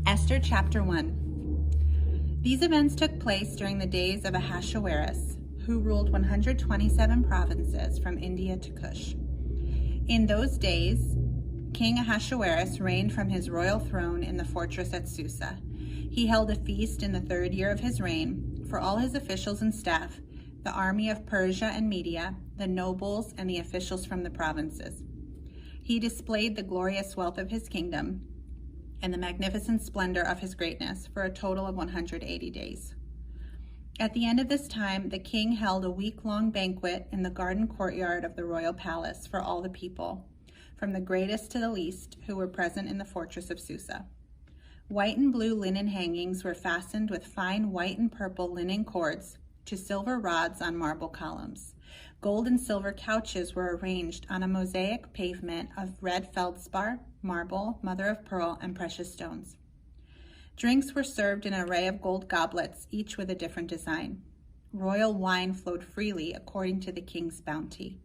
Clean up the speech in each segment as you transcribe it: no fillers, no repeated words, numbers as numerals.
Esther chapter 1. These events took place during the days of Ahasuerus, who ruled 127 provinces from India to Kush. In those days, King Ahasuerus reigned from his royal throne in the fortress at Susa. He held a feast in the 3rd year of his reign for all his officials and staff, the army of Persia and Media, the nobles, and the officials from the provinces. He displayed the glorious wealth of his kingdom and the magnificent splendor of his greatness for a total of 180 days. At the end of this time, the king held a week-long banquet in the garden courtyard of the royal palace for all the people, from the greatest to the least, who were present in the fortress of Susa. White and blue linen hangings were fastened with fine white and purple linen cords to silver rods on marble columns. Gold and silver couches were arranged on a mosaic pavement of red feldspar, marble, mother of pearl, and precious stones. Drinks were served in an array of gold goblets, each with a different design. Royal wine flowed freely according to the king's bounty.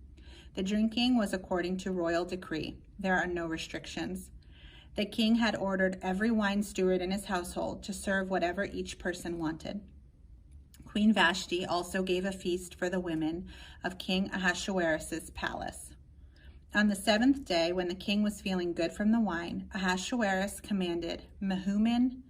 The drinking was according to royal decree. There are no restrictions. The king had ordered every wine steward in his household to serve whatever each person wanted. Queen Vashti also gave a feast for the women of King Ahasuerus' palace. On the 7th day, when the king was feeling good from the wine, Ahasuerus commanded Mehuman,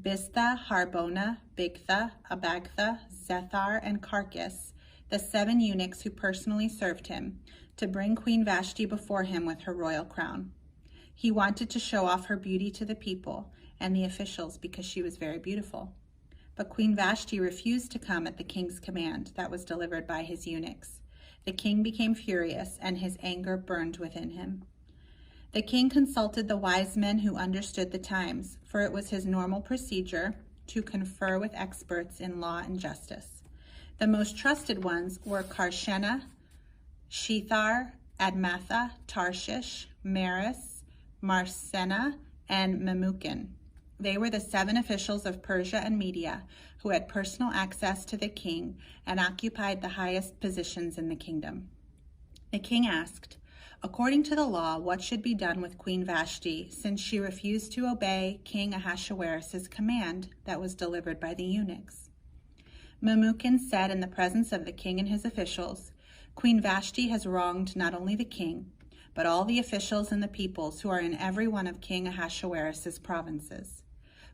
Biztha, Harbona, Bigtha, Abagtha, Zethar, and Carcass, the 7 eunuchs who personally served him, to bring Queen Vashti before him with her royal crown. He wanted to show off her beauty to the people and the officials because she was very beautiful. But Queen Vashti refused to come at the king's command that was delivered by his eunuchs. The king became furious, and his anger burned within him. The king consulted the wise men who understood the times, for it was his normal procedure to confer with experts in law and justice. The most trusted ones were Karshena, Shethar, Admatha, Tarshish, Maris, Marsena, and Memucan. They were the 7 officials of Persia and Media who had personal access to the king and occupied the highest positions in the kingdom. The king asked, according to the law, what should be done with Queen Vashti, since she refused to obey King Ahasuerus' command that was delivered by the eunuchs. Memucan said in the presence of the king and his officials, Queen Vashti has wronged not only the king, but all the officials and the peoples who are in every one of King Ahasuerus' provinces.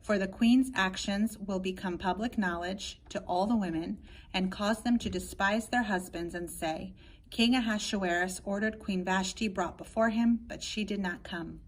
For the queen's actions will become public knowledge to all the women and cause them to despise their husbands and say, King Ahasuerus ordered Queen Vashti brought before him, but she did not come.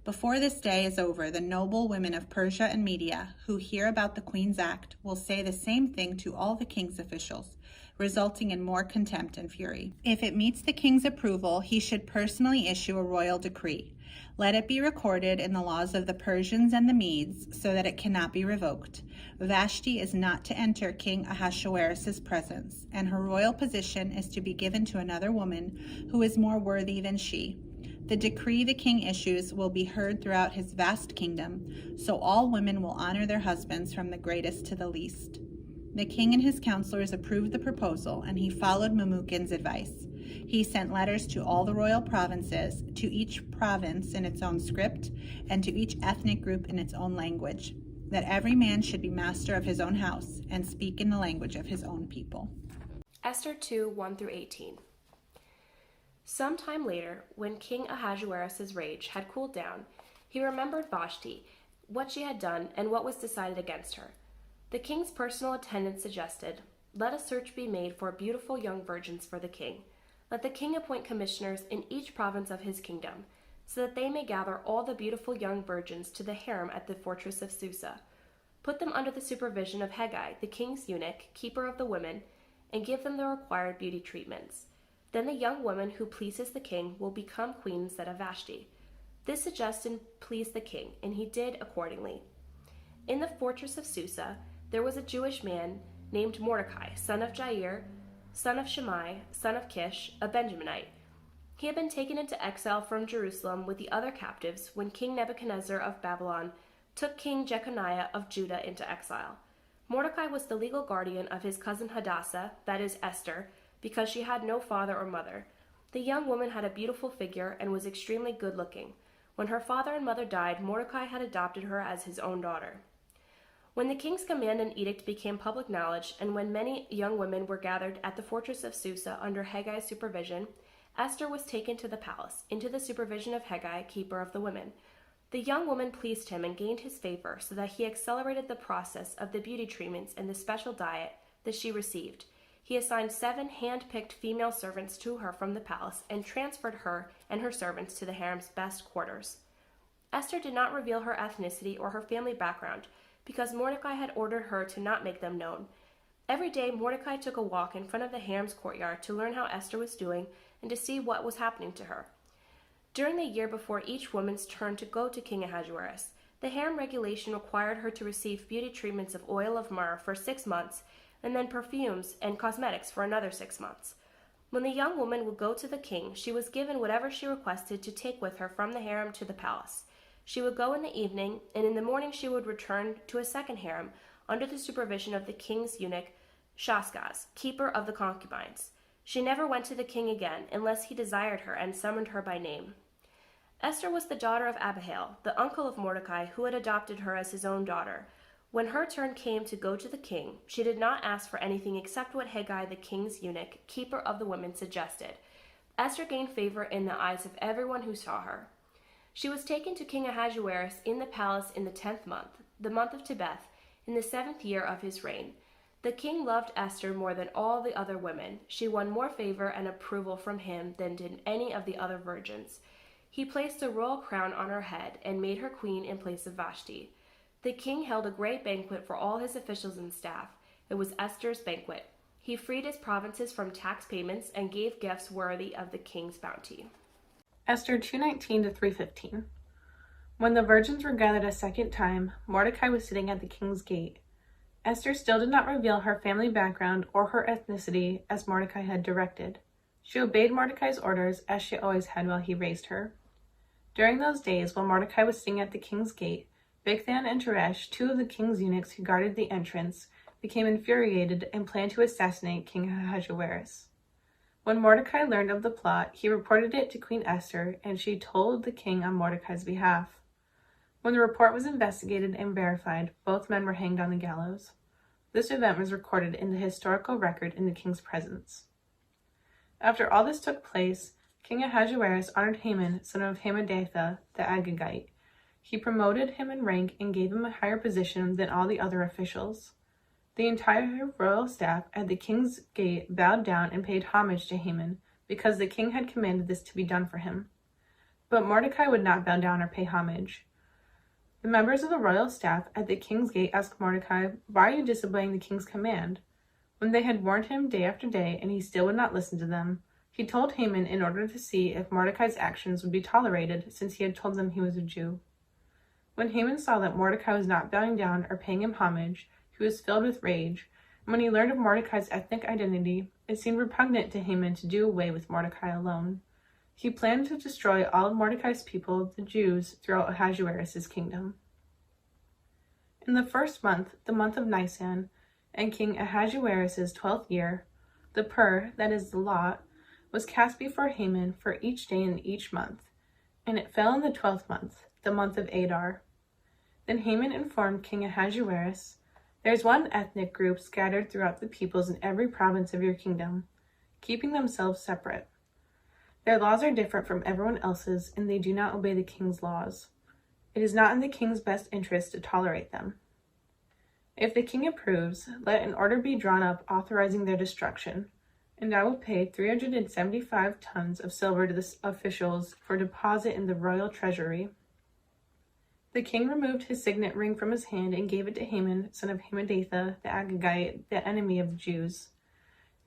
Before this day is over, the noble women of Persia and Media who hear about the queen's act will say the same thing to all the king's officials, resulting in more contempt and fury. If it meets the king's approval, he should personally issue a royal decree. Let it be recorded in the laws of the Persians and the Medes so that it cannot be revoked. Vashti is not to enter King Ahasuerus' presence, and her royal position is to be given to another woman who is more worthy than she. The decree the king issues will be heard throughout his vast kingdom, so all women will honor their husbands from the greatest to the least. The king and his counselors approved the proposal, and he followed Memucan's advice. He sent letters to all the royal provinces, to each province in its own script, and to each ethnic group in its own language, that every man should be master of his own house and speak in the language of his own people. Esther 2, 1-18. Some time later, when King Ahasuerus' rage had cooled down, he remembered Vashti, what she had done, and what was decided against her. The king's personal attendant suggested, let a search be made for beautiful young virgins for the king. Let the king appoint commissioners in each province of his kingdom, so that they may gather all the beautiful young virgins to the harem at the fortress of Susa. Put them under the supervision of Hegai, the king's eunuch, keeper of the women, and give them the required beauty treatments. Then the young woman who pleases the king will become queen instead of Vashti. This suggestion pleased the king, and he did accordingly. In the fortress of Susa, there was a Jewish man named Mordecai, son of Jair, son of Shimei, son of Kish, a Benjaminite. He had been taken into exile from Jerusalem with the other captives when King Nebuchadnezzar of Babylon took King Jeconiah of Judah into exile. Mordecai was the legal guardian of his cousin Hadassah, that is Esther, because she had no father or mother. The young woman had a beautiful figure and was extremely good-looking. When her father and mother died, Mordecai had adopted her as his own daughter. When the king's command and edict became public knowledge, and when many young women were gathered at the fortress of Susa under Heggai's supervision, Esther was taken to the palace, into the supervision of Heggai, keeper of the women. The young woman pleased him and gained his favor, so that he accelerated the process of the beauty treatments and the special diet that she received. He assigned 7 hand-picked female servants to her from the palace and transferred her and her servants to the harem's best quarters. Esther did not reveal her ethnicity or her family background, because Mordecai had ordered her to not make them known. Every day, Mordecai took a walk in front of the harem's courtyard to learn how Esther was doing and to see what was happening to her. During the year before each woman's turn to go to King Ahasuerus, the harem regulation required her to receive beauty treatments of oil of myrrh for 6 months, and then perfumes and cosmetics for another 6 months. When the young woman would go to the king, she was given whatever she requested to take with her from the harem to the palace. She would go in the evening, and in the morning she would return to a second harem under the supervision of the king's eunuch, Shaskaz, keeper of the concubines. She never went to the king again unless he desired her and summoned her by name. Esther was the daughter of Abihail, the uncle of Mordecai, who had adopted her as his own daughter. When her turn came to go to the king, she did not ask for anything except what Heggai, the king's eunuch, keeper of the women, suggested. Esther gained favor in the eyes of everyone who saw her. She was taken to King Ahasuerus in the palace in the 10th month, the month of Tebeth, in the 7th year of his reign. The king loved Esther more than all the other women. She won more favor and approval from him than did any of the other virgins. He placed a royal crown on her head and made her queen in place of Vashti. The king held a great banquet for all his officials and staff. It was Esther's banquet. He freed his provinces from tax payments and gave gifts worthy of the king's bounty. Esther 2:19 to 3:15. When the virgins were gathered a second time, Mordecai was sitting at the king's gate. Esther still did not reveal her family background or her ethnicity as Mordecai had directed. She obeyed Mordecai's orders as she always had while he raised her. During those days, while Mordecai was sitting at the king's gate, Bigthan and Teresh, 2 of the king's eunuchs who guarded the entrance, became infuriated and planned to assassinate King Ahasuerus. When Mordecai learned of the plot, he reported it to Queen Esther, and she told the king on Mordecai's behalf. When the report was investigated and verified, both men were hanged on the gallows. This event was recorded in the historical record in the king's presence. After all this took place, King Ahasuerus honored Haman, son of Hammedatha, the Agagite. He promoted him in rank and gave him a higher position than all the other officials. The entire royal staff at the king's gate bowed down and paid homage to Haman, because the king had commanded this to be done for him. But Mordecai would not bow down or pay homage. The members of the royal staff at the king's gate asked Mordecai, "Why are you disobeying the king's command?" When they had warned him day after day and he still would not listen to them, he told Haman in order to see if Mordecai's actions would be tolerated, since he had told them he was a Jew. When Haman saw that Mordecai was not bowing down or paying him homage, he was filled with rage, and when he learned of Mordecai's ethnic identity, it seemed repugnant to Haman to do away with Mordecai alone. He planned to destroy all of Mordecai's people, the Jews, throughout Ahasuerus' kingdom. In the 1st month, the month of Nisan, and King Ahasuerus' 12th year, the pur, that is the lot, was cast before Haman for each day in each month, and it fell in the 12th month, the month of Adar. Then Haman informed King Ahasuerus, "There is one ethnic group scattered throughout the peoples in every province of your kingdom, keeping themselves separate. Their laws are different from everyone else's, and they do not obey the king's laws. It is not in the king's best interest to tolerate them. If the king approves, let an order be drawn up authorizing their destruction, and I will pay 375 tons of silver to the officials for deposit in the royal treasury." The king removed his signet ring from his hand and gave it to Haman, son of Hammedatha, the Agagite, the enemy of the Jews.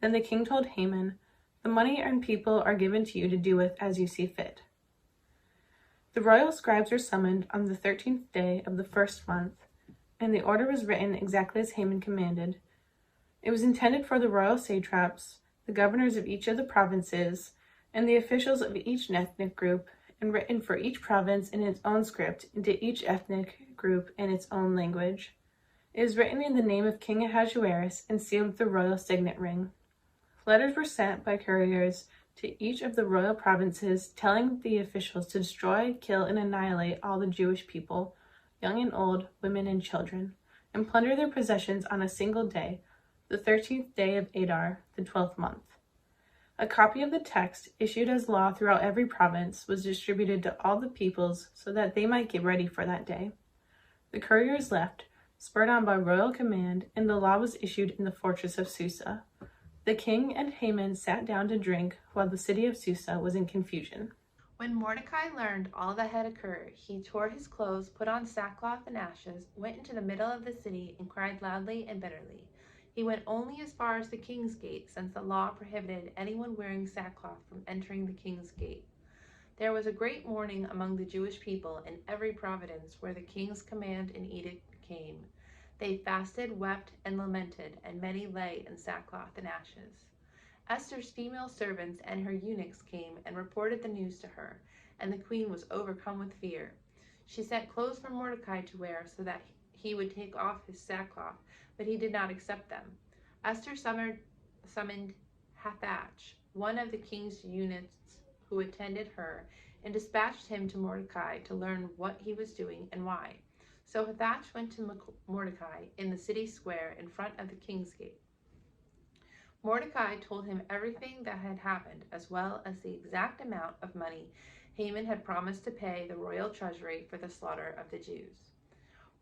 Then the king told Haman, "The money and people are given to you to do with as you see fit." The royal scribes were summoned on the 13th day of the 1st month, and the order was written exactly as Haman commanded. It was intended for the royal satraps, the governors of each of the provinces, and the officials of each ethnic group, and written for each province in its own script, and to each ethnic group in its own language. It is written in the name of King Ahasuerus and sealed with the royal signet ring. Letters were sent by couriers to each of the royal provinces, telling the officials to destroy, kill, and annihilate all the Jewish people, young and old, women and children, and plunder their possessions on a single day, the 13th day of Adar, the 12th month. A copy of the text, issued as law throughout every province, was distributed to all the peoples so that they might get ready for that day. The couriers left, spurred on by royal command, and the law was issued in the fortress of Susa. The king and Haman sat down to drink while the city of Susa was in confusion. When Mordecai learned all that had occurred, he tore his clothes, put on sackcloth and ashes, went into the middle of the city, and cried loudly and bitterly. He went only as far as the king's gate, since the law prohibited anyone wearing sackcloth from entering the king's gate. There was a great mourning among the Jewish people in every province where the king's command and edict came. They fasted, wept, and lamented, and many lay in sackcloth and ashes. Esther's female servants and her eunuchs came and reported the news to her, and the queen was overcome with fear. She sent clothes for Mordecai to wear so that he would take off his sackcloth, but he did not accept them. Esther summoned Hathach, one of the king's eunuchs who attended her, and dispatched him to Mordecai to learn what he was doing and why. So Hathach went to Mordecai in the city square in front of the king's gate. Mordecai told him everything that had happened, as well as the exact amount of money Haman had promised to pay the royal treasury for the slaughter of the Jews.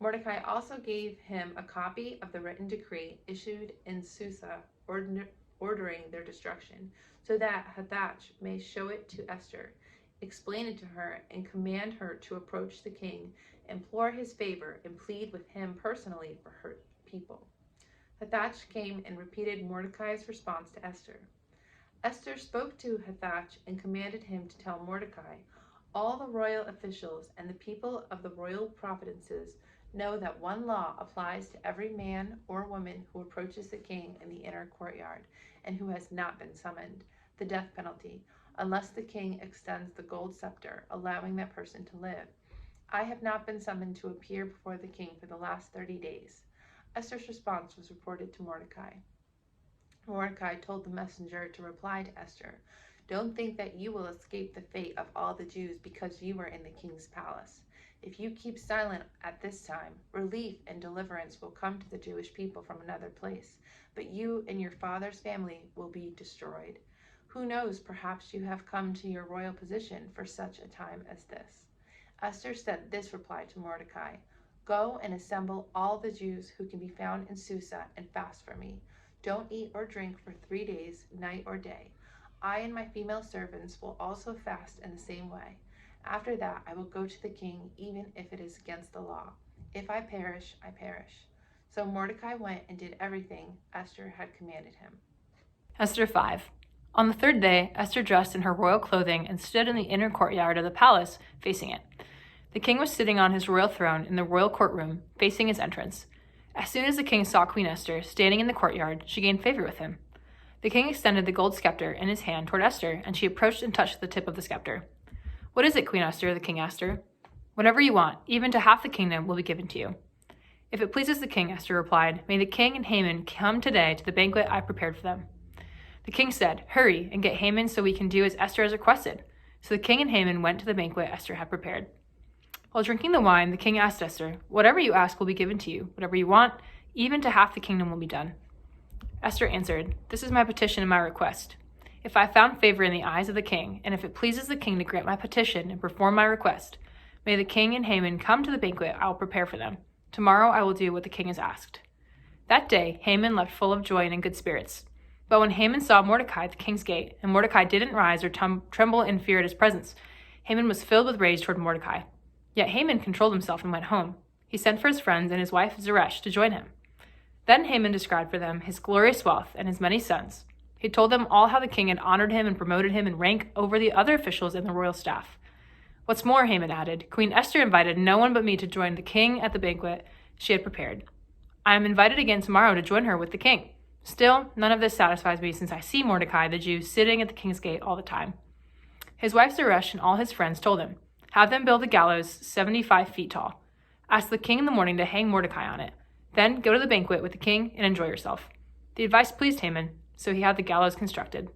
Mordecai also gave him a copy of the written decree issued in Susa ordering their destruction, so that Hathach may show it to Esther, explain it to her, and command her to approach the king, implore his favor, and plead with him personally for her people. Hathach came and repeated Mordecai's response to Esther. Esther spoke to Hathach and commanded him to tell Mordecai, all the royal officials and the people of the royal provinces know that one law applies to every man or woman who approaches the king in the inner courtyard and who has not been summoned, the death penalty, unless the king extends the gold scepter, allowing that person to live. I have not been summoned to appear before the king for the last 30 days. Esther's response was reported to Mordecai. Mordecai told the messenger to reply to Esther, don't think that you will escape the fate of all the Jews because you are in the king's palace. If you keep silent at this time, relief and deliverance will come to the Jewish people from another place, but you and your father's family will be destroyed. Who knows, perhaps you have come to your royal position for such a time as this. Esther sent this reply to Mordecai, go and assemble all the Jews who can be found in Susa and fast for me. Don't eat or drink for 3 days, night or day. I and my female servants will also fast in the same way. After that, I will go to the king, even if it is against the law. If I perish, I perish. So Mordecai went and did everything Esther had commanded him. Esther 5. On the third day, Esther dressed in her royal clothing and stood in the inner courtyard of the palace, facing it. The king was sitting on his royal throne in the royal courtroom, facing his entrance. As soon as the king saw Queen Esther standing in the courtyard, she gained favor with him. The king extended the gold scepter in his hand toward Esther, and she approached and touched the tip of the scepter. What is it, Queen Esther? The king asked her. Whatever you want, even to half the kingdom, will be given to you. If it pleases the king, Esther replied, may the king and Haman come today to the banquet I prepared for them. The king said, hurry and get Haman so we can do as Esther has requested. So the king and Haman went to the banquet Esther had prepared. While drinking the wine, the king asked Esther, whatever you ask will be given to you. Whatever you want, even to half the kingdom will be done. Esther answered, this is my petition and my request. If I found favor in the eyes of the king, and if it pleases the king to grant my petition and perform my request, may the king and Haman come to the banquet I will prepare for them. Tomorrow I will do what the king has asked. That day, Haman left full of joy and in good spirits. But when Haman saw Mordecai at the king's gate, and Mordecai didn't rise or tremble in fear at his presence, Haman was filled with rage toward Mordecai. Yet Haman controlled himself and went home. He sent for his friends and his wife Zeresh to join him. Then Haman described for them his glorious wealth and his many sons. He told them all how the king had honored him and promoted him in rank over the other officials in the royal staff. What's more, Haman added, Queen Esther invited no one but me to join the king at the banquet she had prepared. I am invited again tomorrow to join her with the king. Still, none of this satisfies me since I see Mordecai the Jew sitting at the king's gate all the time. His wife Zeresh and all his friends told him, have them build a gallows 75 feet tall. Ask the king in the morning to hang Mordecai on it. Then go to the banquet with the king and enjoy yourself. The advice pleased Haman, so he had the gallows constructed.